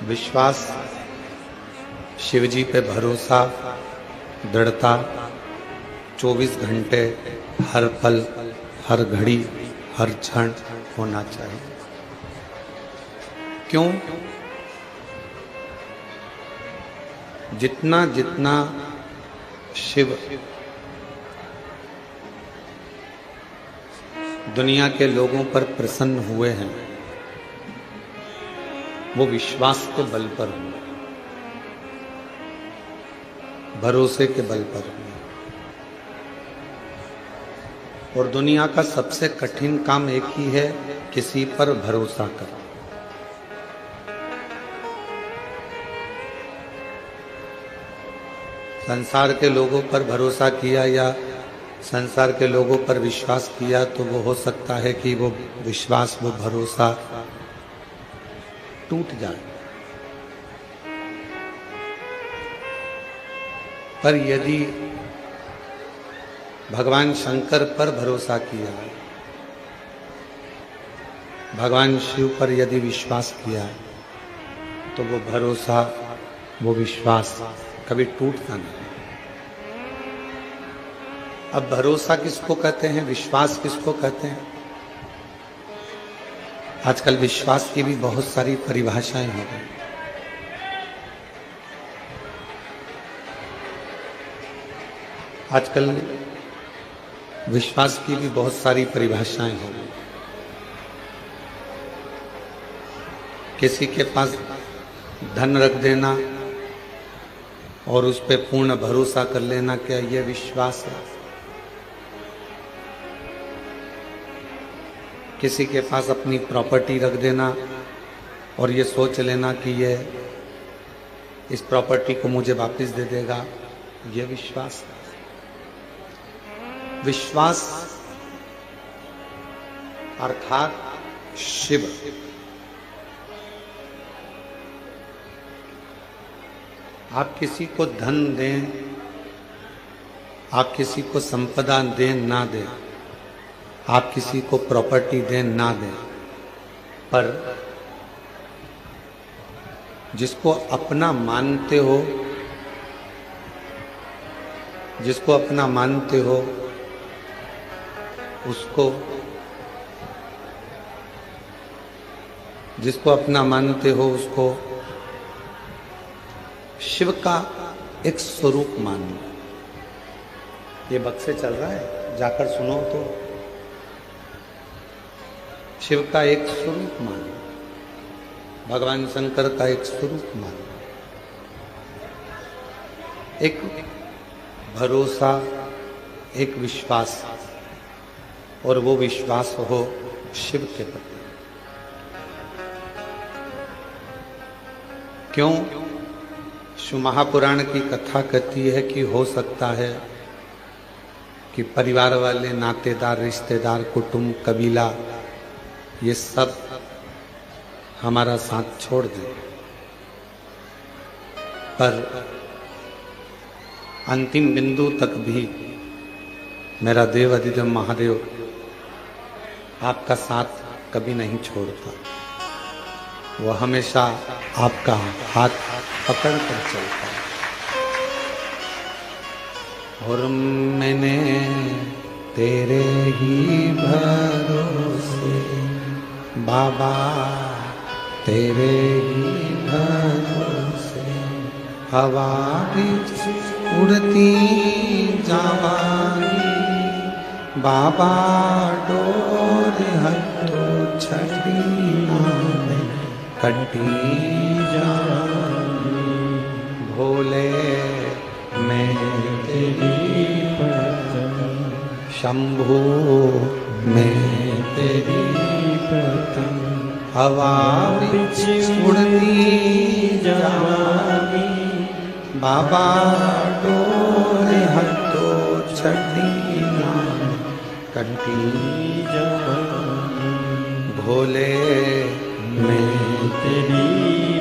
विश्वास, शिवजी पे भरोसा, दृढ़ता 24 घंटे हर पल, हर घड़ी, हर क्षण होना चाहिए। क्यों? जितना जितना शिव दुनिया के लोगों पर प्रसन्न हुए हैं, वो विश्वास के बल पर हुए, भरोसे के बल पर हुए। और दुनिया का सबसे कठिन काम एक ही है, किसी पर भरोसा करो। संसार के लोगों पर भरोसा किया या संसार के लोगों पर विश्वास किया तो वो हो सकता है कि वो विश्वास, वो भरोसा टूट जाए। पर यदि भगवान शंकर पर भरोसा किया, भगवान शिव पर यदि विश्वास किया, तो वो भरोसा, वो विश्वास कभी टूटता नहीं। अब भरोसा किसको कहते हैं, विश्वास किसको कहते हैं? आजकल विश्वास की भी बहुत सारी परिभाषाएं हो गई। आजकल विश्वास की भी बहुत सारी परिभाषाएं हो गई। किसी के पास धन रख देना और उस पर पूर्ण भरोसा कर लेना, क्या यह विश्वास है? किसी के पास अपनी प्रॉपर्टी रख देना और ये सोच लेना कि ये इस प्रॉपर्टी को मुझे वापस दे देगा, ये विश्वास है। विश्वास अर्थात शिव, आप किसी को धन दें, आप किसी को संपदा दें ना दें, आप किसी को प्रॉपर्टी दें ना दें, पर जिसको अपना मानते हो, जिसको अपना मानते हो, उसको, जिसको अपना मानते हो उसको शिव का एक स्वरूप मानो। ये बक्से चल रहा है, जाकर सुनो तो। शिव का एक स्वरूप मानो, भगवान शंकर का एक स्वरूप मानो, एक भरोसा, एक विश्वास, और वो विश्वास हो शिव के प्रति। क्यों? शिव महापुराण की कथा कहती है कि हो सकता है कि परिवार वाले, नातेदार, रिश्तेदार, कुटुंब, कबीला, ये सब हमारा साथ छोड़ दें, पर अंतिम बिंदु तक भी मेरा देव अधिदेव महादेव आपका साथ कभी नहीं छोड़ता। वो हमेशा आपका हाथ पकड़ कर चलता है। और मैंने तेरे ही भरोसे बाबा, तेरे ही भरोसे हवा बीच उड़ती जावानी, बाबा डोर हटो छड़ी नामे कटी जावानी, भोले मैं तेरी पतंग, शंभू मैं तेरी पतंग, हवा बिच उड़ती जावानी, बाबा डोर हटो छड़ी नाम कंटी जावानी, भोले मैं तेरी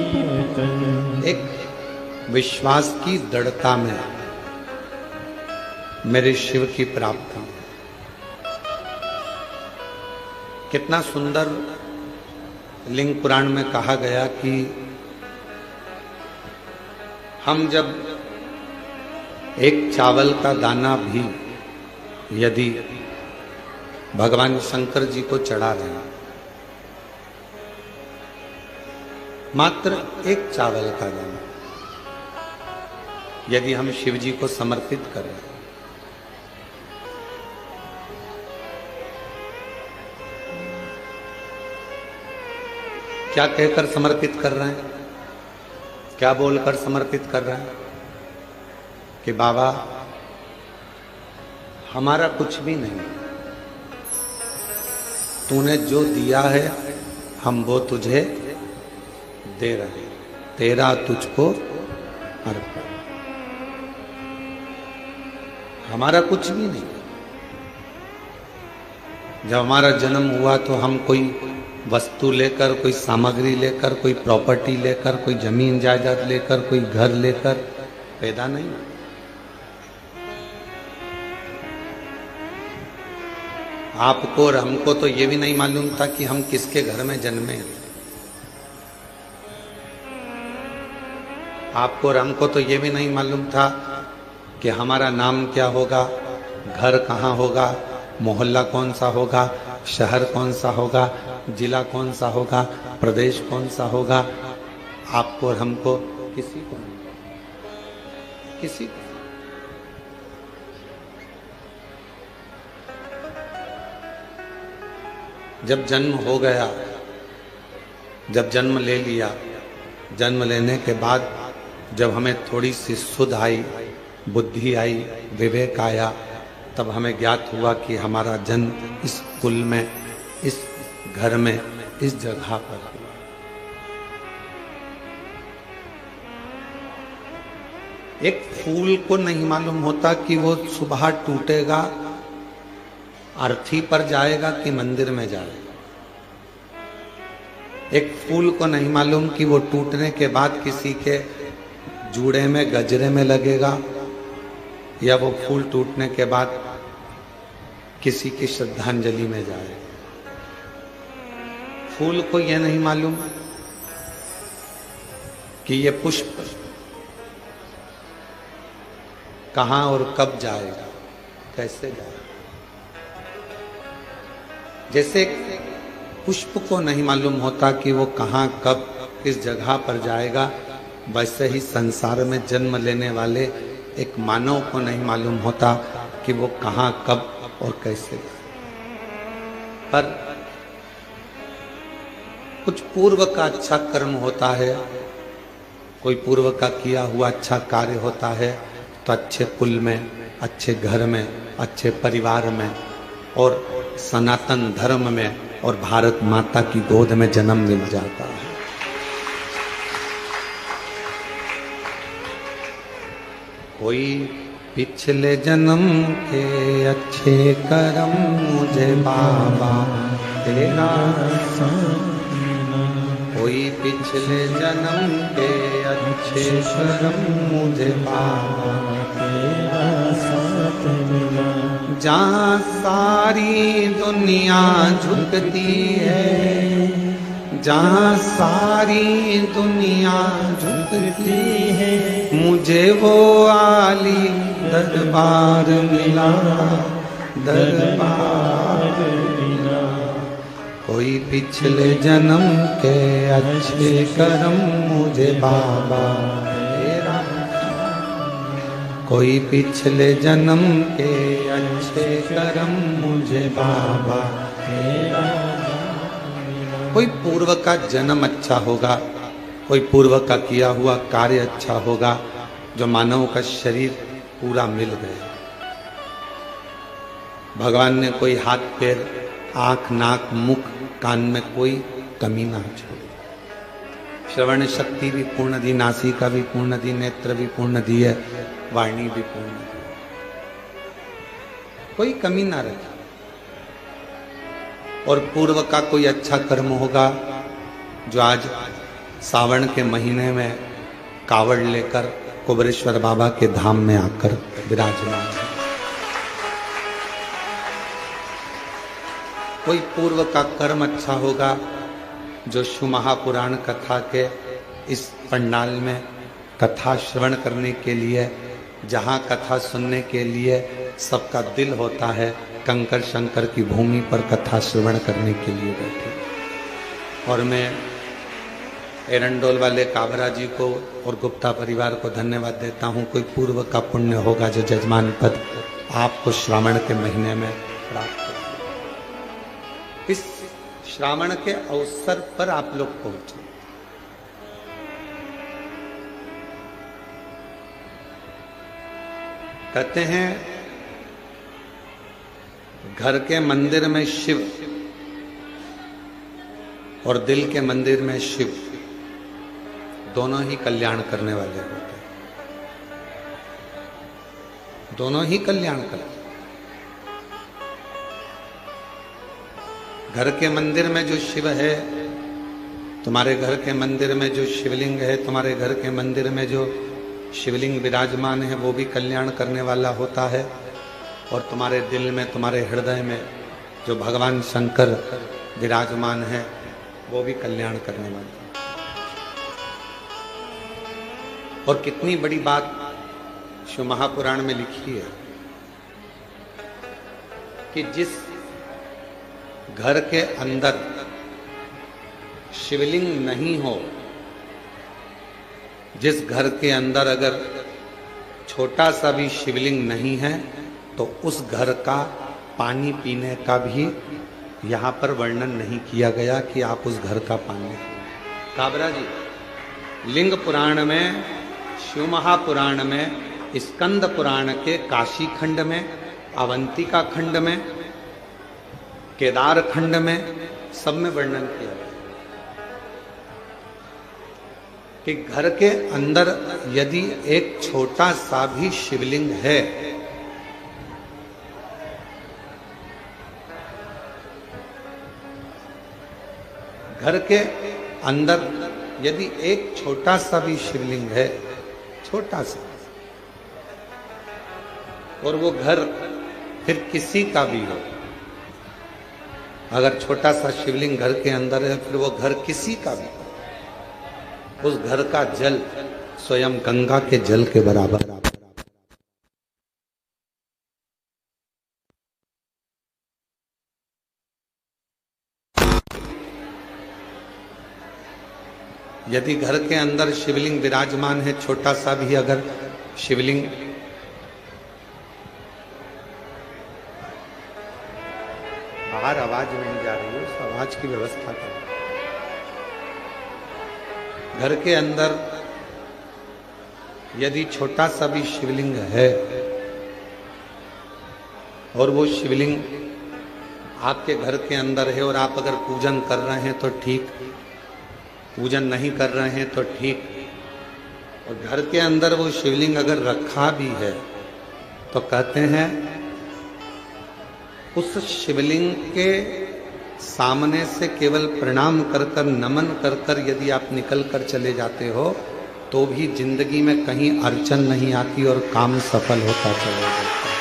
पतंग। एक विश्वास की दृढ़ता में मेरे शिव की प्राप्ति। कितना सुंदर लिंग पुराण में कहा गया कि हम जब एक चावल का दाना भी यदि भगवान शंकर जी को चढ़ा रहे हैं, मात्र एक चावल का दाना यदि हम शिव जी को समर्पित कर रहे हैं, क्या कहकर समर्पित कर रहे हैं, क्या बोलकर समर्पित कर रहे हैं कि बाबा हमारा कुछ भी नहीं, तूने जो दिया है हम वो तुझे दे रहे हैं, तेरा तुझको अर्पण। हमारा कुछ भी नहीं। जब हमारा जन्म हुआ तो हम कोई वस्तु लेकर, कोई सामग्री लेकर, कोई प्रॉपर्टी लेकर, कोई जमीन जायदाद लेकर, कोई घर लेकर पैदा नहीं। आपको और हमको तो ये भी नहीं मालूम था कि हम किसके घर में जन्मे हैं। आपको और हमको तो ये भी नहीं मालूम था कि हमारा नाम क्या होगा, घर कहाँ होगा, मोहल्ला कौन सा होगा, शहर कौन सा होगा, जिला कौन सा होगा, प्रदेश कौन सा होगा। आपको और हमको किसी को नहीं, किसी को। जब जन्म हो गया, जब जन्म ले लिया, जन्म लेने के बाद जब हमें थोड़ी सी सुध आई, बुद्धि आई, विवेक आया, तब हमें ज्ञात हुआ कि हमारा जन्म इस कुल में, इस घर में, इस जगह पर हुआ। एक फूल को नहीं मालूम होता कि वो सुबह टूटेगा, अर्थी पर जाएगा कि मंदिर में जाएगा। एक फूल को नहीं मालूम कि वो टूटने के बाद किसी के जूड़े में, गजरे में लगेगा, या वो फूल टूटने के बाद किसी की श्रद्धांजलि में जाएगा। फूल को यह नहीं मालूम कि ये पुष्प कहां और कब जाएगा, कैसे जाएगा। जैसे पुष्प को नहीं मालूम होता कि वो कहां, कब, किस जगह पर जाएगा, वैसे ही संसार में जन्म लेने वाले एक मानव को नहीं मालूम होता कि वो कहां, कब और कैसे। पर कुछ पूर्व का अच्छा कर्म होता है, कोई पूर्व का किया हुआ अच्छा कार्य होता है, तो अच्छे कुल में, अच्छे घर में, अच्छे परिवार में और सनातन धर्म में और भारत माता की गोद में जन्म मिल जाता है। कोई पिछले जन्म के अच्छे कर्म मुझे बाबा तेरा, कोई पिछले जन्म के अच्छे कर्म मुझे बाबा तेरा साथ मिला। जहाँ सारी दुनिया झुकती है, जहाँ सारी दुनिया झुकती है, मुझे वो आली दरबार मिला, दरबार मिला। कोई पिछले जन्म के अच्छे कर्म मुझे बाबा तेरा, कोई पिछले जन्म के अच्छे कर्म मुझे बाबा तेरा। कोई पूर्व का जन्म अच्छा होगा, कोई पूर्व का किया हुआ कार्य अच्छा होगा, जो मानव का शरीर पूरा मिल गया। भगवान ने कोई हाथ पैर, आंख, नाक, मुख, कान में कोई कमी ना छोड़ी। श्रवण शक्ति भी पूर्ण दी, नासिका भी पूर्ण दी, नेत्र भी पूर्ण दी है, वाणी भी पूर्ण दी, कोई कमी ना रखी। और पूर्व का कोई अच्छा कर्म होगा, जो आज सावन के महीने में कावड़ लेकर कुबरेश्वर बाबा के धाम में आकर विराजमान है। कोई पूर्व का कर्म अच्छा होगा, जो शिव महापुराण कथा के इस पंडाल में कथा श्रवण करने के लिए, जहाँ कथा सुनने के लिए सबका दिल होता है, कंकर शंकर की भूमि पर कथा श्रवण करने के लिए बैठे। और मैं एरंडोल वाले काबरा जी को और गुप्ता परिवार को धन्यवाद देता हूँ। कोई पूर्व का पुण्य होगा जो जजमान पद आपको श्रावण के महीने में प्राप्त हो। इस श्रावण के अवसर पर आप लोग पहुंचे। कहते हैं घर के मंदिर में शिव और दिल के मंदिर में शिव दोनों ही कल्याण करने वाले होते हैं, दोनों ही कल्याण करते। घर के मंदिर में जो शिव है, तुम्हारे घर के मंदिर में जो शिवलिंग है, तुम्हारे घर के मंदिर में जो शिवलिंग विराजमान है, वो भी कल्याण करने वाला होता है। और तुम्हारे दिल में, तुम्हारे हृदय में जो भगवान शंकर विराजमान है, वो भी कल्याण करने वाला है। और कितनी बड़ी बात शिव महापुराण में लिखी है कि जिस घर के अंदर शिवलिंग नहीं हो, जिस घर के अंदर अगर छोटा सा भी शिवलिंग नहीं है, तो उस घर का पानी पीने का भी यहाँ पर वर्णन नहीं किया गया कि आप उस घर का पानी। काबरा जी, लिंग पुराण में, शिव महापुराण में, स्कंद पुराण के काशी खंड में, अवंतिका खंड में, केदार खंड में, सब में वर्णन किया गया कि घर के अंदर यदि एक छोटा सा भी शिवलिंग है, घर के अंदर यदि एक छोटा सा भी शिवलिंग है, छोटा सा, और वो घर फिर किसी का भी हो, अगर छोटा सा शिवलिंग घर के अंदर है, फिर वो घर किसी का भी, उस घर का जल स्वयं गंगा के जल के बराबर। यदि घर के अंदर शिवलिंग विराजमान है, छोटा सा भी अगर शिवलिंग, बाहर आवाज नहीं जा रही है, उस आवाज की व्यवस्था करें। घर के अंदर यदि छोटा सा भी शिवलिंग है और वो शिवलिंग आपके घर के अंदर है, और आप अगर पूजन कर रहे हैं तो ठीक, पूजन नहीं कर रहे हैं तो ठीक, और घर के अंदर वो शिवलिंग अगर रखा भी है, तो कहते हैं उस शिवलिंग के सामने से केवल प्रणाम कर कर, नमन कर कर यदि आप निकल कर चले जाते हो, तो भी जिंदगी में कहीं अड़चन नहीं आती और काम सफल होता चला जाता है,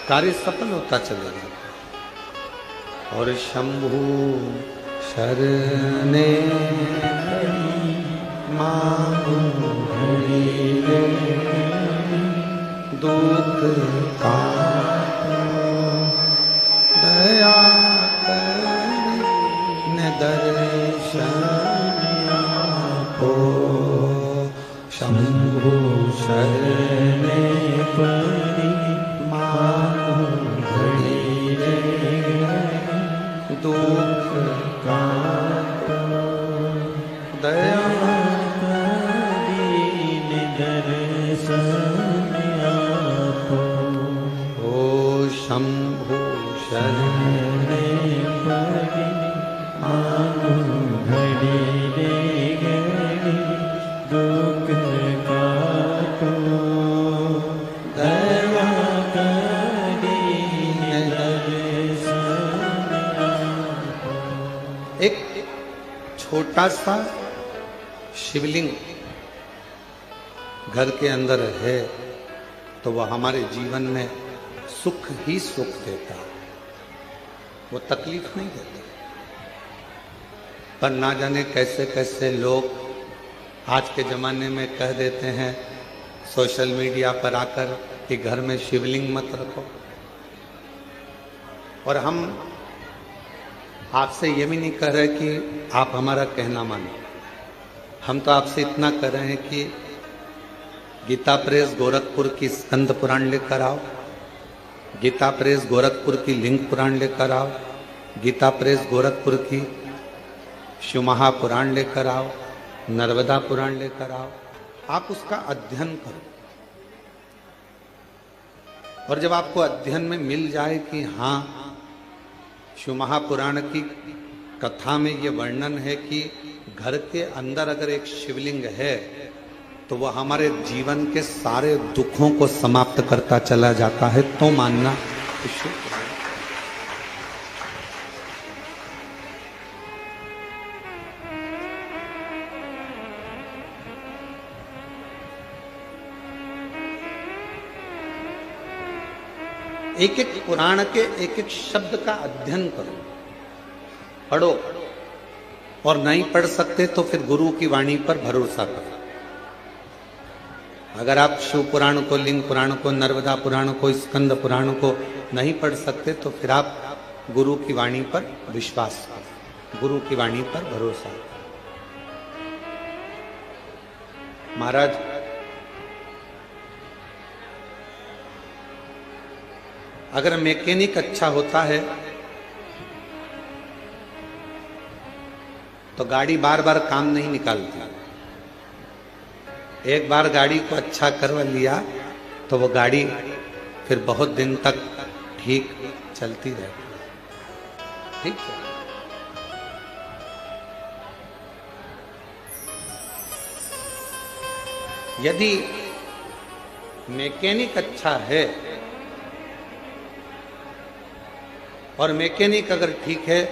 कार्य सफल होता चला जाता है। और शंभु शरणे मांगू दुख का दया कर दर्शन आपो। शंभु शरणे परि मांगू दुख का दया दीन दर्शन आपो। ओ शंभु शरणे परि मांगू घड़ी रे घड़ी दुख काटो। दया दीन दर्शन आपो। एक छोटा सा शिवलिंग घर के अंदर है, तो वह हमारे जीवन में सुख ही सुख देता है, वो तकलीफ नहीं देता। पर ना जाने कैसे कैसे लोग आज के ज़माने में कह देते हैं सोशल मीडिया पर आकर कि घर में शिवलिंग मत रखो। और हम आपसे ये भी नहीं कह रहे कि आप हमारा कहना मानो, हम तो आपसे इतना कह रहे हैं कि गीता प्रेस गोरखपुर की स्कंद पुराण लेकर आओ, गीता प्रेस गोरखपुर की लिंग पुराण लेकर आओ, गीता प्रेस गोरखपुर की शिव महापुराण लेकर आओ, नर्मदा पुराण लेकर आओ, आप उसका अध्ययन करो। और जब आपको अध्ययन में मिल जाए कि हाँ शिव महापुराण की कथा में ये वर्णन है कि घर के अंदर अगर एक शिवलिंग है तो वह हमारे जीवन के सारे दुखों को समाप्त करता चला जाता है, तो मानना शुभ। एक एक पुराण के एक एक शब्द का अध्ययन करो, पढ़ो, और नहीं पढ़ सकते तो फिर गुरु की वाणी पर भरोसा करो। अगर आप शिव पुराण को, लिंग पुराण को, नर्मदा पुराण को, स्कंद पुराण को नहीं पढ़ सकते तो फिर आप गुरु की वाणी पर विश्वास करो, गुरु की वाणी पर भरोसा करो। महाराज अगर मैकेनिक अच्छा होता है तो गाड़ी बार बार काम नहीं निकालती। एक बार गाड़ी को अच्छा करवा लिया तो वो गाड़ी फिर बहुत दिन तक ठीक चलती रहती है। ठीक है, यदि मैकेनिक अच्छा है और मैकेनिक अगर ठीक है,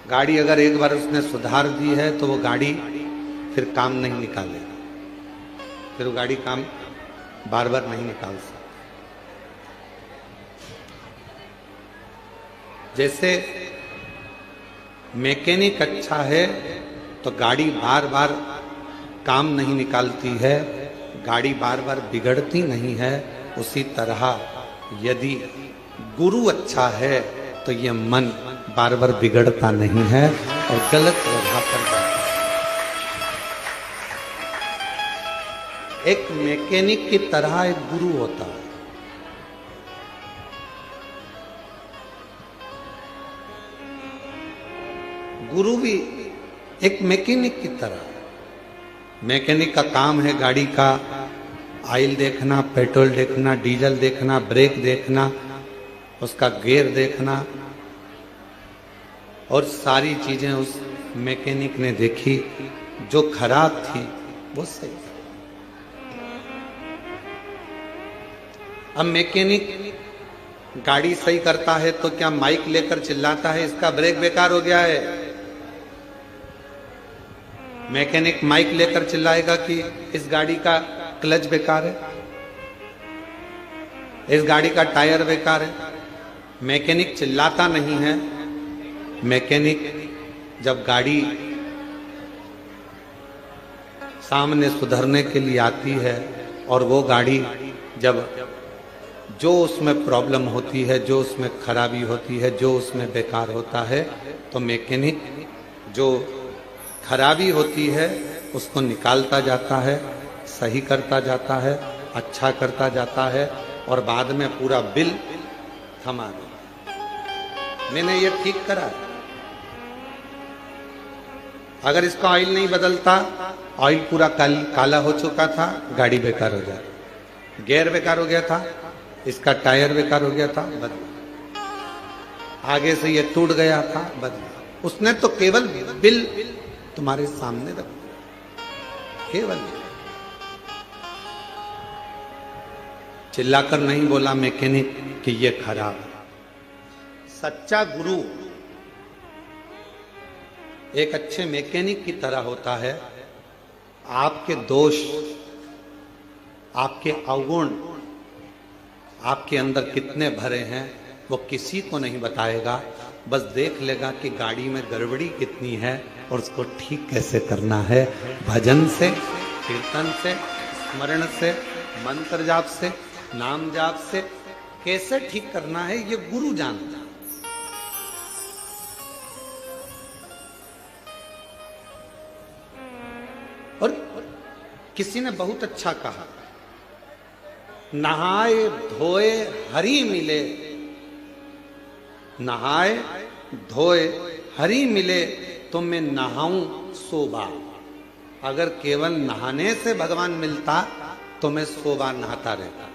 गाड़ी अगर एक बार उसने सुधार दी है तो वो गाड़ी फिर काम नहीं निकालेगा, फिर वो गाड़ी काम बार बार नहीं निकाल सकती। जैसे मैकेनिक अच्छा है तो गाड़ी बार बार काम नहीं निकालती है, गाड़ी बार बार बिगड़ती नहीं है, उसी तरह यदि गुरु अच्छा है तो ये मन बार बार बिगड़ता नहीं है और गलत राह पर जाता है। एक मैकेनिक की तरह एक गुरु होता है। गुरु भी एक मैकेनिक की तरह। मैकेनिक का काम है गाड़ी का ऑयल देखना, पेट्रोल देखना, डीजल देखना, ब्रेक देखना, उसका गियर देखना, और सारी चीजें उस मैकेनिक ने देखी, जो खराब थी वो सही। अब मैकेनिक गाड़ी सही करता है तो क्या माइक लेकर चिल्लाता है इसका ब्रेक बेकार हो गया है? मैकेनिक माइक लेकर चिल्लाएगा कि इस गाड़ी का क्लच बेकार है, इस गाड़ी का टायर बेकार है। मैकेनिक चिल्लाता नहीं है। मैकेनिक जब गाड़ी सामने सुधरने के लिए आती है और वो गाड़ी जब जो उसमें प्रॉब्लम होती है, जो उसमें खराबी होती है, जो उसमें बेकार होता है, तो मैकेनिक जो खराबी होती है उसको निकालता जाता है, सही करता जाता है, अच्छा करता जाता है, और बाद में पूरा बिल थमा देता। मैंने ये ठीक करा। अगर इसका ऑयल नहीं बदलता, ऑयल पूरा काला हो चुका था, गाड़ी बेकार हो जाती। गियर बेकार हो गया था, इसका टायर बेकार हो गया था, बदला। आगे से ये टूट गया था, बदला। उसने तो केवल बिल तुम्हारे सामने रख दिया, केवल चिल्लाकर नहीं बोला मैकेनिक कि ये खराब है। सच्चा गुरु एक अच्छे मैकेनिक की तरह होता है। आपके दोष, आपके अवगुण आपके अंदर कितने भरे हैं वो किसी को नहीं बताएगा, बस देख लेगा कि गाड़ी में गड़बड़ी कितनी है और उसको ठीक कैसे करना है। भजन से, कीर्तन से, स्मरण से, मंत्र जाप से, नाम जाप से कैसे ठीक करना है ये गुरु जानता है। और किसी ने बहुत अच्छा कहा, नहाए धोए हरि मिले, नहाए धोए हरि मिले तो मैं नहाऊं सो बार। अगर केवल नहाने से भगवान मिलता तो मैं 100 बार नहाता रहता।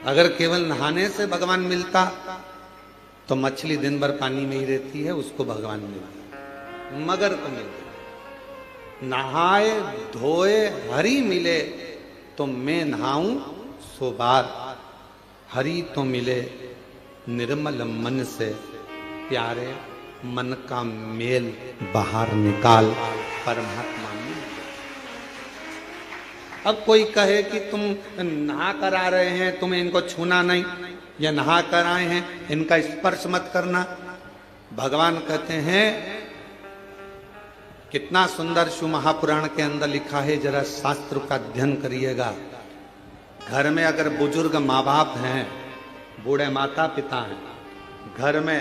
अगर केवल नहाने से भगवान मिलता तो मछली दिन भर पानी में ही रहती है, उसको भगवान मिलता, मगर को मिलता। नहाए धोए हरि मिले तो मैं नहाऊं 100 बार। हरि तो मिले निर्मल मन से, प्यारे मन का मेल बाहर निकाल परमात्मा में। अब कोई कहे कि तुम नहा कर आ रहे हैं, तुम्हें इनको छूना नहीं, या नहा कर आए हैं इनका स्पर्श मत करना। भगवान कहते हैं, कितना सुंदर शिव महापुराण के अंदर लिखा है, जरा शास्त्र का अध्ययन करिएगा। घर में अगर बुजुर्ग माँ बाप हैं, बूढ़े माता पिता हैं, घर में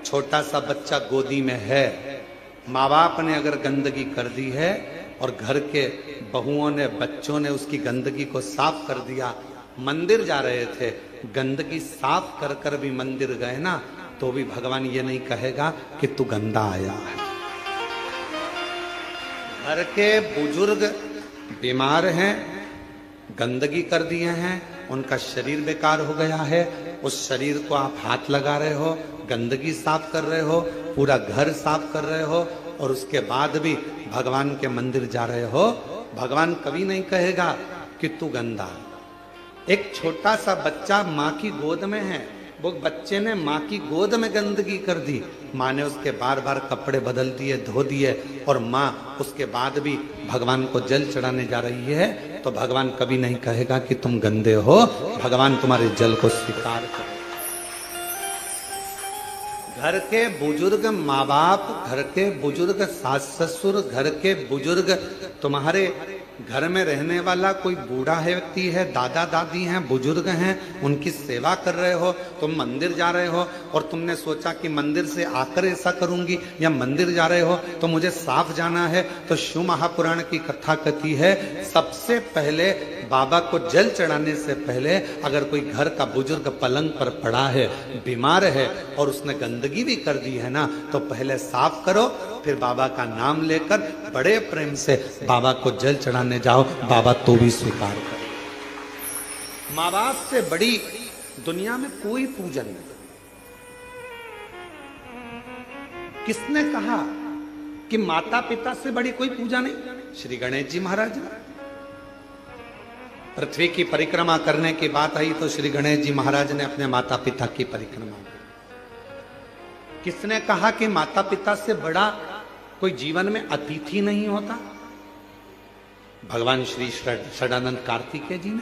छोटा सा बच्चा गोदी में है, माँ बाप ने अगर गंदगी कर दी है और घर के बहुओं ने, बच्चों ने उसकी गंदगी को साफ कर दिया, मंदिर जा रहे थे, गंदगी साफ कर कर भी मंदिर गए ना, तो भी भगवान ये नहीं कहेगा कि तू गंदा आया है। घर के बुजुर्ग बीमार हैं, गंदगी कर दिए हैं, उनका शरीर बेकार हो गया है, उस शरीर को आप हाथ लगा रहे हो, गंदगी साफ कर रहे हो, पूरा घर साफ कर रहे हो, और उसके बाद भी भगवान के मंदिर जा रहे हो, भगवान कभी नहीं कहेगा कि तू गंदा। एक छोटा सा बच्चा माँ की गोद में है, वो बच्चे ने माँ की गोद में गंदगी कर दी, माँ ने उसके बार बार कपड़े बदल दिए, धो दिए, और माँ उसके बाद भी भगवान को जल चढ़ाने जा रही है, तो भगवान कभी नहीं कहेगा कि तुम गंदे हो, भगवान तुम्हारे जल को स्वीकार करे। घर के बुजुर्ग माँ बाप, घर के बुजुर्ग सास ससुर, घर के बुजुर्ग तुम्हारे घर में रहने वाला कोई बूढ़ा है व्यक्ति है, दादा दादी हैं, बुजुर्ग हैं, उनकी सेवा कर रहे हो। तुम मंदिर जा रहे हो और तुमने सोचा कि मंदिर से आकर ऐसा करूंगी, या मंदिर जा रहे हो तो मुझे साफ जाना है, तो शिव महापुराण की कथा कहती है, सबसे पहले बाबा को जल चढ़ाने से पहले अगर कोई घर का बुजुर्ग पलंग पर पड़ा है, बीमार है, और उसने गंदगी भी कर दी है ना, तो पहले साफ करो, फिर बाबा का नाम लेकर बड़े प्रेम से बाबा को जल चढ़ाने जाओ, बाबा तो भी स्वीकार करे। माँ बाप से बड़ी दुनिया में कोई पूजन नहीं। किसने कहा कि माता पिता से बड़ी कोई पूजा नहीं? श्री गणेश जी महाराज। पृथ्वी की परिक्रमा करने की बात आई तो श्री गणेश जी महाराज ने अपने माता पिता की परिक्रमा की। किसने कहा कि माता पिता से बड़ा कोई जीवन में अतिथि नहीं होता? भगवान श्री षडानंद कार्तिकेय जी ने।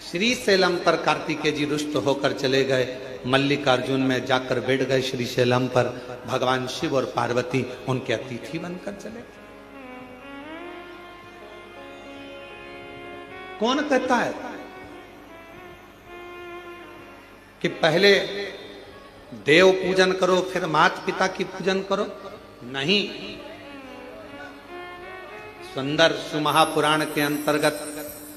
श्री शैलम पर कार्तिकेय जी रुष्ट होकर चले गए, मल्लिकार्जुन में जाकर बैठ गए श्री शैलम पर, भगवान शिव और पार्वती उनके अतिथि बनकर चले। कौन कहता है कि पहले देव पूजन करो फिर माता पिता की पूजन करो? नहीं। सुंदर महापुराण के अंतर्गत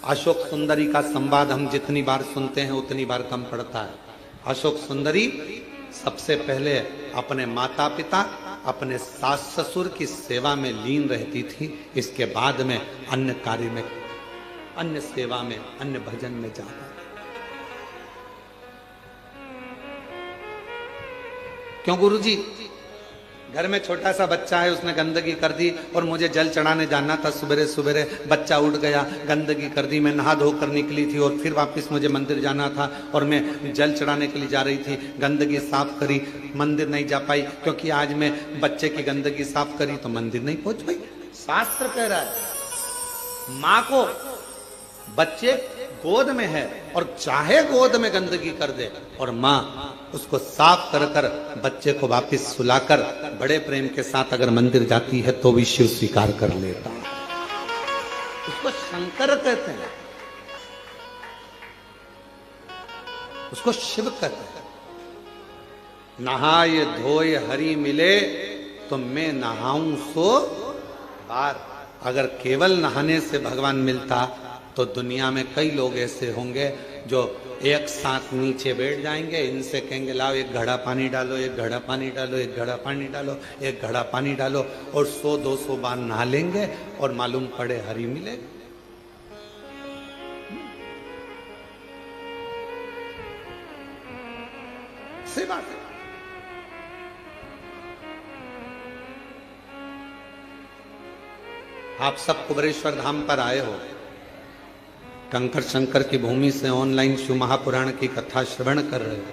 अशोक सुंदरी का संवाद हम जितनी बार सुनते हैं उतनी बार कम पड़ता है। अशोक सुंदरी सबसे पहले अपने माता पिता, अपने सास ससुर की सेवा में लीन रहती थी, इसके बाद में अन्य कार्य में, अन्य सेवा में, अन्य भजन में जाता। क्यों गुरुजी? घर में छोटा सा बच्चा है, उसने गंदगी कर दी और मुझे जल चढ़ाने जाना था, सुबह सुबह बच्चा उठ गया, गंदगी कर दी, मैं नहा धोकर निकली थी और फिर वापस मुझे मंदिर जाना था और मैं जल चढ़ाने के लिए जा रही थी, गंदगी साफ करी, मंदिर नहीं जा पाई क्योंकि आज मैं बच्चे की गंदगी साफ करी तो मंदिर नहीं पहुंच पाई। शास्त्र कह रहा है माँ को बच्चे गोद में है और चाहे गोद में गंदगी कर दे और माँ उसको साफ कर कर बच्चे को वापस सुलाकर बड़े प्रेम के साथ अगर मंदिर जाती है तो भी शिव स्वीकार कर लेता। उसको शंकर कहते हैं, उसको शिव कहते हैं। नहाए धोए हरि मिले तो मैं नहाऊं सो बार। अगर केवल नहाने से भगवान मिलता तो दुनिया में कई लोग ऐसे होंगे जो एक साथ नीचे बैठ जाएंगे, इनसे कहेंगे लाओ एक घड़ा पानी डालो, एक घड़ा पानी डालो, एक घड़ा पानी डालो, एक घड़ा पानी डालो, और 100-200 बार नहा लेंगे और मालूम पड़े हरि मिले। सही बात है। आप सब कुबरेश्वर धाम पर आए हो, कंकर शंकर की भूमि से ऑनलाइन शिव महापुराण की कथा श्रवण कर रहे हो।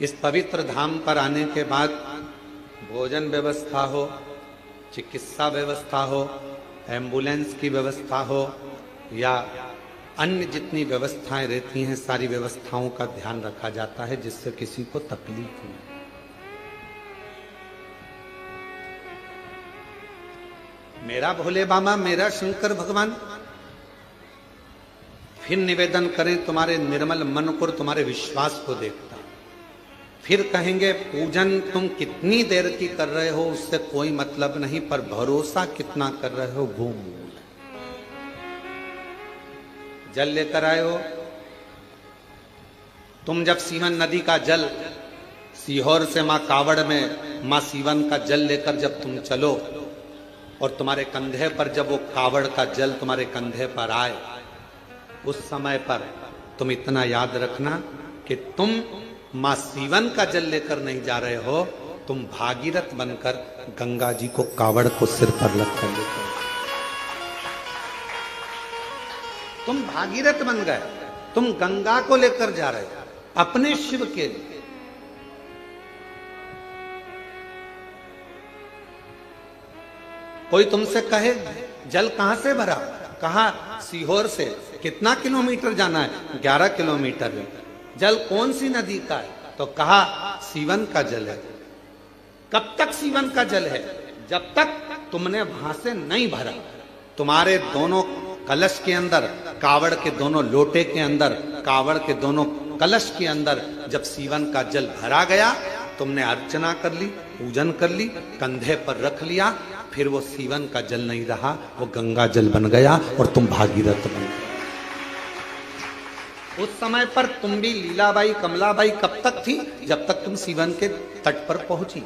इस पवित्र धाम पर आने के बाद भोजन व्यवस्था हो, चिकित्सा व्यवस्था हो, एम्बुलेंस की व्यवस्था हो या अन्य जितनी व्यवस्थाएं रहती हैं, सारी व्यवस्थाओं का ध्यान रखा जाता है जिससे किसी को तकलीफ नहीं। मेरा भोले बाबा, मेरा शंकर भगवान, फिर निवेदन करें तुम्हारे निर्मल मन को, तुम्हारे विश्वास को देखता। फिर कहेंगे पूजन तुम कितनी देर की कर रहे हो उससे कोई मतलब नहीं, पर भरोसा कितना कर रहे हो वो मूल है। जल लेकर आए हो तुम, जब सीवन नदी का जल सीहोर से मां कावड़ में मां सीवन का जल लेकर जब तुम चलो और तुम्हारे कंधे पर जब वो कावड़ का जल तुम्हारे कंधे पर आए, उस समय पर तुम इतना याद रखना कि तुम मां सीवन का जल लेकर नहीं जा रहे हो, तुम भागीरथ बनकर गंगा जी को कावड़ को सिर पर रखकर लेकर, तुम भागीरथ बन गए, तुम गंगा को लेकर जा रहे हो अपने शिव के लिए। कोई तुमसे कहे जल कहां से भरा, कहा सीहोर से, कितना किलोमीटर जाना है, 11 किलोमीटर है। जल कौन सी नदी का है, तो कहा सीवन का जल है। कब तक सीवन का जल है, जब तक तुमने वहां से नहीं भरा। तुम्हारे दोनों कलश के अंदर, कावड़ के दोनों लोटे के अंदर, कावड़ के दोनों कलश के अंदर जब सीवन का जल भरा गया, तुमने अर्चना कर ली, पूजन कर ली, कंधे पर रख लिया, फिर वो सीवन का जल नहीं रहा, वो गंगा जल बन गया और तुम भागीरथ बन गए। उस समय पर तुम भी लीलाबाई कमलाबाई कब तक थी, जब तक तुम सीवन के तट पर पहुंची।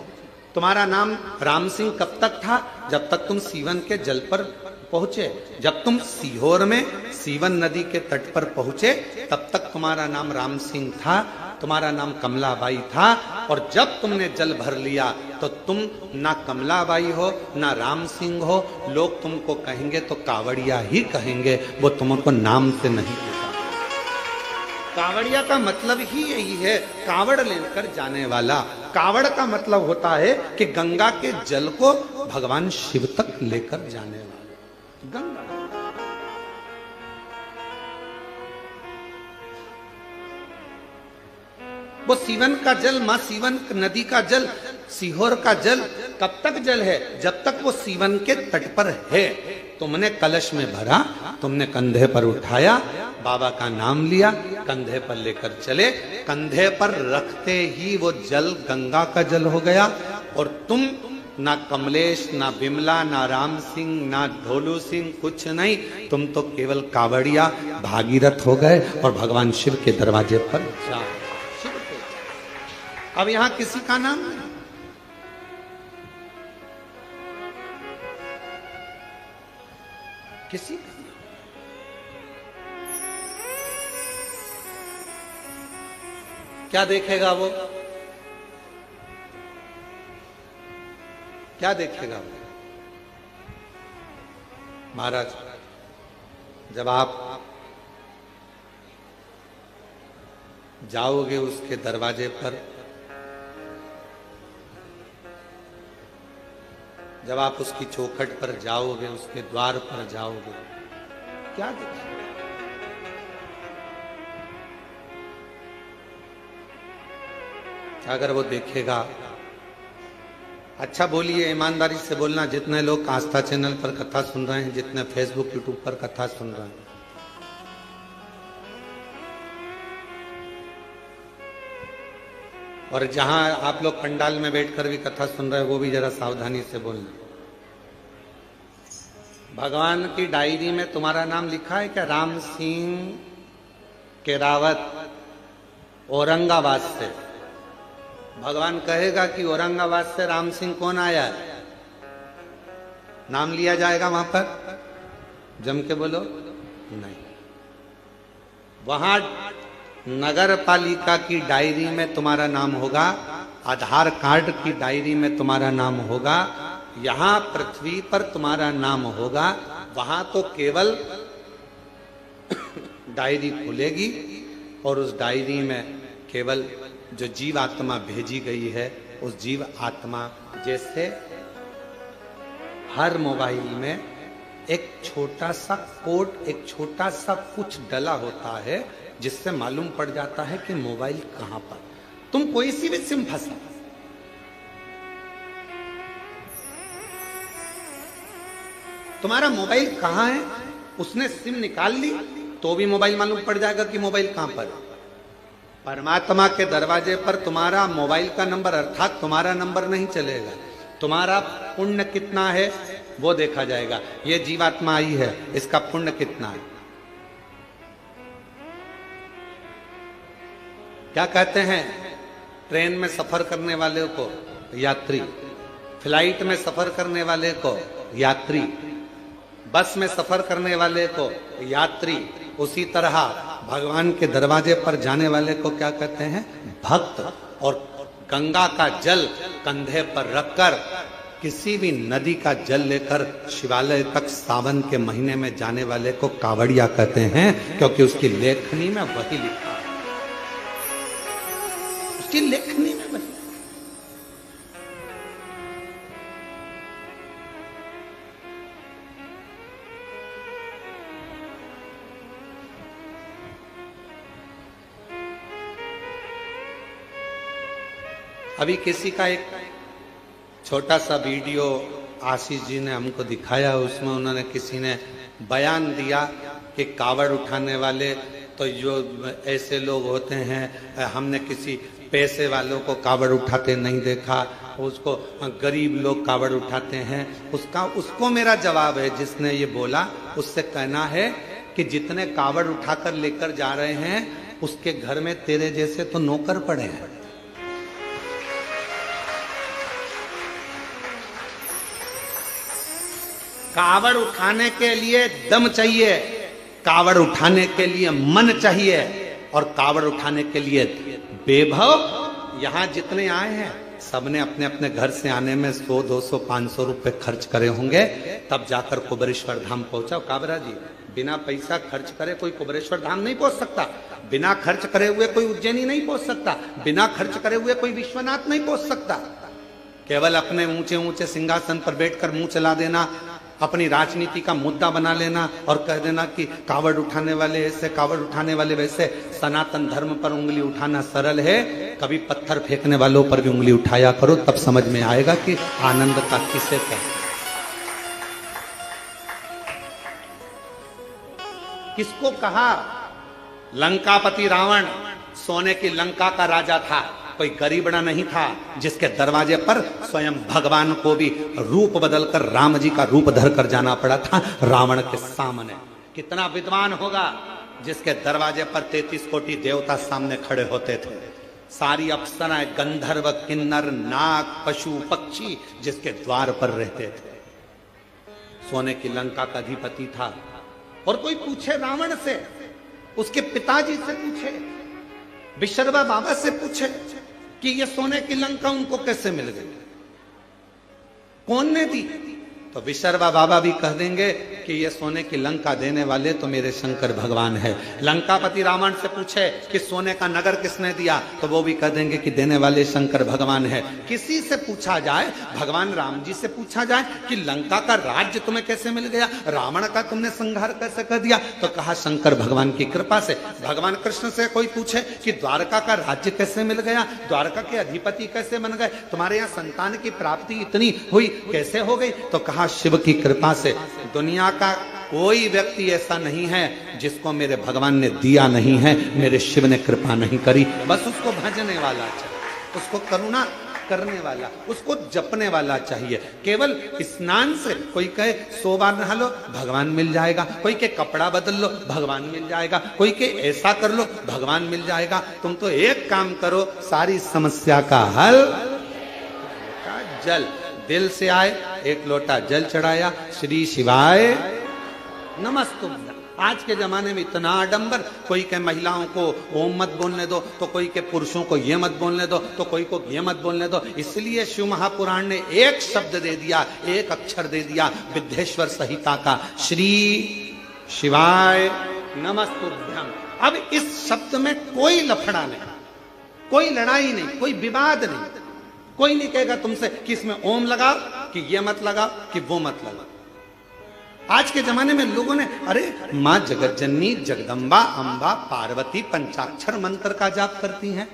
तुम्हारा नाम राम सिंह कब तक था, जब तक तुम सीवन के जल पर पहुंचे। जब तुम सीहोर में सीवन नदी के तट पर पहुंचे तब तक तुम्हारा नाम राम सिंह था, तुम्हारा नाम कमलाबाई था। और जब तुमने जल भर लिया तो तुम ना कमलाबाई हो ना राम सिंह हो, लोग तुमको कहेंगे तो कावड़िया ही कहेंगे, वो तुमको नाम से नहीं। कावड़िया का मतलब ही यही है, कावड़ लेकर जाने वाला। कावड़ का मतलब होता है कि गंगा के जल को भगवान शिव तक लेकर जाने वाला गंगा। वो सीवन का जल, मां सीवन नदी का जल, सीहोर का जल कब तक जल है, जब तक वो सीवन के तट पर है। तुमने कलश में भरा, तुमने कंधे पर उठाया, बाबा का नाम लिया, कंधे पर लेकर चले, कंधे पर रखते ही वो जल गंगा का जल हो गया। और तुम ना कमलेश, ना बिमला, ना राम सिंह, ना ढोलू सिंह, कुछ नहीं, तुम तो केवल कावड़िया भागीरथ हो गए और भगवान शिव के दरवाजे पर जा। अब यहां किसी का नाम नहीं, किसी का नाम। क्या देखेगा वो, क्या देखेगा वो? महाराज, जब आप जाओगे उसके दरवाजे पर, जब आप उसकी चौखट पर जाओगे, उसके द्वार पर जाओगे, क्या देखा? अगर वो देखेगा, अच्छा बोलिए, ईमानदारी से बोलना, जितने लोग आस्था चैनल पर कथा सुन रहे हैं, जितने फेसबुक यूट्यूब पर कथा सुन रहे हैं, और जहां आप लोग पंडाल में बैठकर भी कथा सुन रहे हैं, वो भी जरा सावधानी से बोलना। भगवान की डायरी में तुम्हारा नाम लिखा है क्या? राम सिंह केरावत, औरंगाबाद से। भगवान कहेगा कि औरंगाबाद से राम सिंह कौन आया है? नाम लिया जाएगा वहां पर? जम के बोलो नहीं। वहां नगर पालिका की डायरी में तुम्हारा नाम होगा, आधार कार्ड की डायरी में तुम्हारा नाम होगा, यहां पृथ्वी पर तुम्हारा नाम होगा। वहां तो केवल डायरी खुलेगी और उस डायरी में केवल जो जीव आत्मा भेजी गई है, उस जीव आत्मा, जैसे हर मोबाइल में एक छोटा सा कोड, एक छोटा सा कुछ डला होता है, जिससे मालूम पड़ जाता है कि मोबाइल कहां पर। तुम कोई सी भी सिम फंसा, तुम्हारा मोबाइल कहां है, उसने सिम निकाल ली तो भी मोबाइल मालूम पड़ जाएगा कि मोबाइल कहां पर। परमात्मा के दरवाजे पर तुम्हारा मोबाइल का नंबर, अर्थात तुम्हारा नंबर नहीं चलेगा, तुम्हारा पुण्य कितना है वो देखा जाएगा। ये जीवात्मा आई है, इसका पुण्य कितना है। क्या कहते हैं, ट्रेन में सफर करने वाले को यात्री, फ्लाइट में सफर करने वाले को यात्री, बस में सफर करने वाले को यात्री, उसी तरह भगवान के दरवाजे पर जाने वाले को क्या कहते हैं? भक्त। और गंगा का जल कंधे पर रखकर, किसी भी नदी का जल लेकर शिवालय तक सावन के महीने में जाने वाले को कावड़िया कहते हैं, क्योंकि उसकी लेखनी में वही लिखा है, उसकी लेखनी में वही। अभी किसी का एक छोटा सा वीडियो आशीष जी ने हमको दिखाया, उसमें उन्होंने, किसी ने बयान दिया कि कावड़ उठाने वाले तो जो ऐसे लोग होते हैं, हमने किसी पैसे वालों को कावड़ उठाते नहीं देखा, उसको गरीब लोग कावड़ उठाते हैं। उसको मेरा जवाब है, जिसने ये बोला, उससे कहना है कि जितने कावड़ उठाकर लेकर जा रहे हैं, उसके घर में तेरे जैसे तो नौकर पड़े हैं। कावड़ उठाने के लिए दम चाहिए, कावड़ उठाने के लिए मन चाहिए, और कावड़ उठाने के लिए बेभव। यहां जितने आए हैं, सबने अपने अपने घर से आने में 100, 200, 500 रुपए खर्च करे होंगे, तब जाकर कुबेरेश्वर धाम पहुंचा। काबरा जी, बिना पैसा खर्च करे कोई कुबेरेश्वर धाम नहीं पहुंच सकता, बिना खर्च करे हुए कोई उज्जैनी नहीं पहुंच सकता, बिना खर्च करे हुए कोई विश्वनाथ नहीं पहुंच सकता। केवल अपने ऊंचे ऊंचे सिंहासन पर बैठकर मुंह चला देना, अपनी राजनीति का मुद्दा बना लेना और कह देना कि कावड़ उठाने वाले ऐसे, कावड़ उठाने वाले वैसे। सनातन धर्म पर उंगली उठाना सरल है, कभी पत्थर फेंकने वालों पर भी उंगली उठाया करो, तब समझ में आएगा कि आनंद का किसे कहते हैं। किसको कहा? लंकापति रावण सोने की लंका का राजा था, कोई गरीबड़ा नहीं था, जिसके दरवाजे पर स्वयं भगवान को भी रूप बदलकर राम जी का रूप धरकर जाना पड़ा था रावण के सामने। कितना विद्वान होगा जिसके दरवाजे पर 33 कोटि देवता सामने खड़े होते थे, सारी अप्सराएं, गंधर्व, किन्नर, नाग, पशु, पक्षी जिसके द्वार पर रहते थे। सोने की लंका का अधिपति था। और कोई पूछे रावण से, उसके पिताजी से पूछे, विशर्वा बाबा से पूछे कि ये सोने की लंका उनको कैसे मिल गई, कौन ने दी? तो विशर्वा बाबा भी कह देंगे कि ये सोने की लंका देने वाले तो मेरे शंकर भगवान है। लंकापति रावण से पूछे कि सोने का नगर किसने दिया, तो वो भी कह देंगे कि देने वाले शंकर भगवान है। किसी से पूछा जाए, भगवान राम जी से पूछा जाए कि लंका का राज्य तुम्हें कैसे मिल गया, रावण का तुमने संहार कैसे कर दिया, तो कहा शंकर भगवान की कृपा से। भगवान कृष्ण से कोई पूछे कि द्वारका का राज्य कैसे मिल गया, द्वारका के अधिपति कैसे बन गए, तुम्हारे यहाँ संतान की प्राप्ति इतनी हुई कैसे हो गई, तो कहा शिव की कृपा से। दुनिया का कोई व्यक्ति ऐसा नहीं है जिसको मेरे भगवान ने दिया नहीं है, मेरे शिव ने कृपा नहीं करी। बस उसको भजने वाला चाहिए, उसको करुणा करने वाला, उसको जपने वाला चाहिए। केवल स्नान से कोई कहे 100 बार नहा लो, भगवान मिल जाएगा। कोई के कपड़ा बदल लो, भगवान मिल जाएगा। कोई के ऐसा कर लो, भगवान मिल जाएगा। तुम तो एक काम करो, सारी समस्या का हल जल दिल से आए, एक लोटा जल चढ़ाया, श्री शिवाय नमस्तुभ्यं। आज के जमाने में इतना आडंबर, कोई के महिलाओं को ओम मत बोलने दो, तो कोई के पुरुषों को ये मत बोलने दो, तो कोई को ये मत बोलने दो। इसलिए शिव महापुराण ने एक शब्द दे दिया, एक अक्षर दे दिया विद्येश्वर संहिता का, श्री शिवाय नमस्तुभ्यं। अब इस शब्द में कोई लफड़ा नहीं, कोई लड़ाई नहीं, कोई विवाद नहीं। कोई नहीं कहेगा तुमसे कि इसमें ओम लगाओ, कि ये मत लगाओ, कि वो मत लगाओ। आज के जमाने में लोगों ने, अरे मां जगत जननी जगदम्बा अम्बा पार्वती पंचाक्षर मंत्र का जाप करती हैं।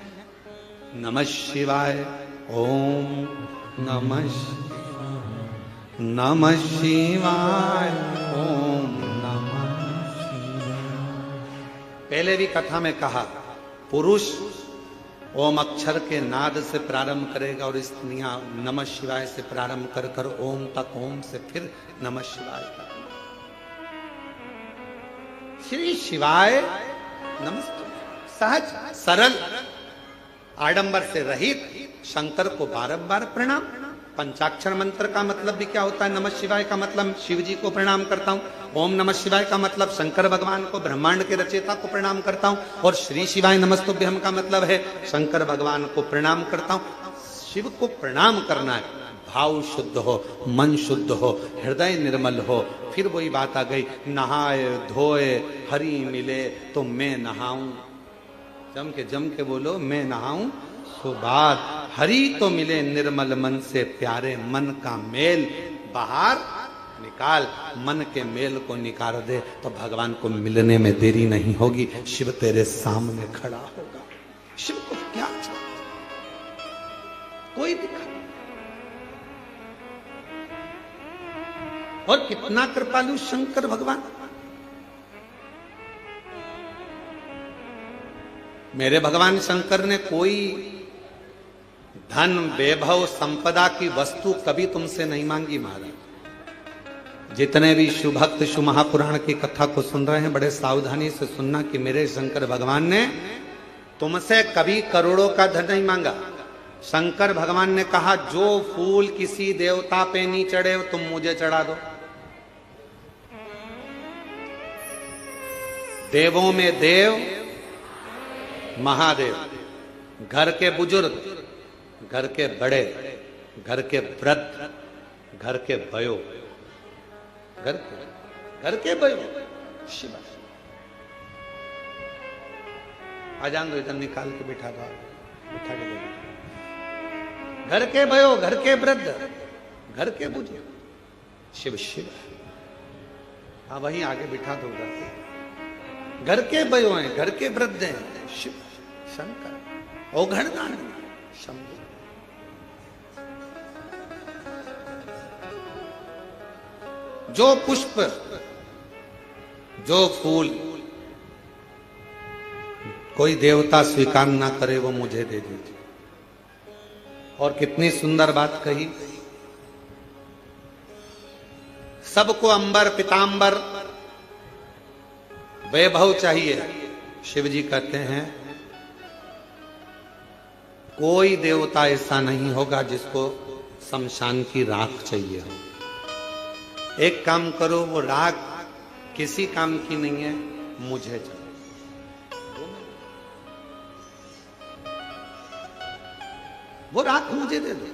नमः शिवाय, ओम नमः नमः शिवाय, ओम नमः शिवाय। पहले भी कथा में कहा, पुरुष ओम अक्षर के नाद से प्रारंभ करेगा और स्त्रियां नमः शिवाय से प्रारंभ कर कर ओम तक, ओम से फिर नमः शिवाय तक। श्री शिवाय नमस्ते। सहज सरल आडंबर से रहित शंकर को बारंबार प्रणाम। पंचाक्षर मंत्र का मतलब भी क्या होता है? नमः शिवाय का मतलब शिव जी को प्रणाम करता हूँ। ओम नमः शिवाय का मतलब शंकर भगवान को, ब्रह्मांड के रचयिता को प्रणाम करता हूँ। और श्री शिवाय नमस्तुभ्यं का मतलब है शंकर भगवान को प्रणाम करता हूँ। शिव को प्रणाम करना है, भाव शुद्ध हो, मन शुद्ध हो, हृदय निर्मल हो। फिर वही बात आ गई, नहाए धोए हरि मिले तो मैं नहाऊं। जम के बोलो, मैं नहाऊं सो बात हरि तो मिले निर्मल मन से प्यारे। मन का मेल बाहर निकाल, मन के मेल को निकाल दे तो भगवान को मिलने में देरी नहीं होगी। शिव तेरे सामने खड़ा होगा। शिव को क्या चाहिए? कोई दिखा। और कितना कृपालु शंकर भगवान। मेरे भगवान शंकर ने कोई धन वैभव संपदा की वस्तु कभी तुमसे नहीं मांगी महाराज। जितने भी शिव भक्त शिव महापुराण की कथा को सुन रहे हैं, बड़े सावधानी से सुनना कि मेरे शंकर भगवान ने तुमसे कभी करोड़ों का धन नहीं मांगा। शंकर भगवान ने कहा, जो फूल किसी देवता पे नहीं चढ़े तुम मुझे चढ़ा दो। देवों में देव महादेव, घर के बुजुर्ग, घर के बड़े, घर के वृद्ध, घर के भयो, घर के भयो शिव। आ जान दो, इधर निकाल के बिठा दो, बिठा के दो। घर के भयो, घर के वृद्ध, घर के बुजुर्ग शिव शिव। हाँ वही आगे बिठा दो उधर। घर के भयो हैं, घर के वृद्ध हैं शिव शंकर। औघड़दान शंभु। जो पुष्प, जो फूल कोई देवता स्वीकार ना करे वो मुझे दे दीजिए। और कितनी सुंदर बात कही, सबको अंबर पीतांबर वैभव चाहिए। शिव जी कहते हैं कोई देवता ऐसा नहीं होगा जिसको शमशान की राख चाहिए हो। एक काम करो, वो राख किसी काम की नहीं है, मुझे चाहिए। वो राख मुझे दे दो।